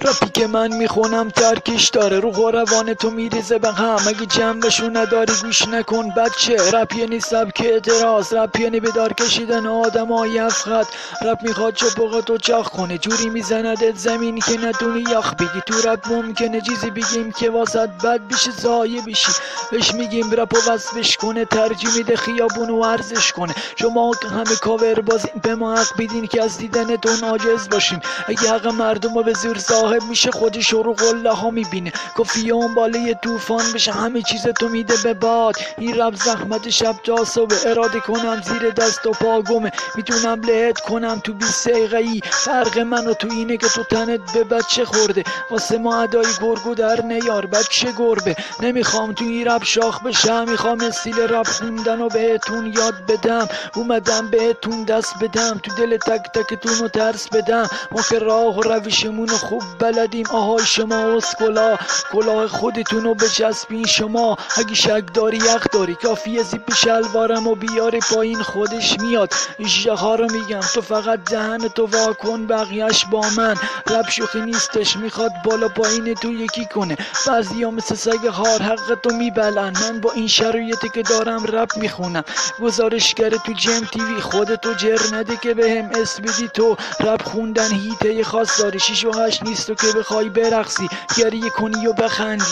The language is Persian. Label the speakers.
Speaker 1: رپی که من میخونم ترکش داره، رو روان تو میریزه به هم، اگه جنبشو نداری گوش نکن بچه. رپ یعنی سبک اعتراض، رپ یعنی بدار کشیدن آدمای افخط. رپ میخواد چپقاتو چاق کنه، جوری میزندت زمینی که نتونی یخ بگی. تو رپ ممکنه چیزی بگیم که واسط بد بشه، ضایع بشی. بهش میگیم رپو وصفش کنه، ترجیح میده خیابونو ورزش کنه. شما که همه کاور بازین به ما حق بیدین که از دیدنتون عاجز باشیم. اگه حق مردم رو به زور صاحب میشه، خودش رو قله ها میبینه. کافیه اون باله طوفان بشه، همه چیز تو میده به باد. این رب زحمت شب تا صبح، اراده کنم زیر دست و پا گمه. میتونم لهت کنم تو 20 دقیقه ای. فرق من و تو اینه که تو تنت به بچه خورده. واسه ما ادای گرگو در نیار بچه گربه. نمیخوام تو این رب شاخ بشم، میخوام استیل رب خوندن و بهتون یاد بدم. اومدم بهتون دست بدم، تو دل تک تکتون رو ترس بدم. ما که راه و روشمون رو خوب بلدیم. آهای شما اسکلا، کلاه خودتون رو بچسبین شما. اگه شک داری یخ داری، کافیه زیپ شلوارم و بیاره پایین خودش میاد. ایشه ها رو میگم تو فقط دهن تو واکن، بقیهش با من. رب شوخی نیستش، میخواد بالا پایین تو یکی کنه. بعضیا مثل سگ هار حق تو میبلن. من با این شرایطی که دارم رپ میخونم. گزارشگر تو جم تیوی، خودتو جر نده که بهم اسم بدی. تو رپ خوندن هیته خاص داری، 6 و 8 نیست تو که بخوای برقصی گریه کنی و بخندی.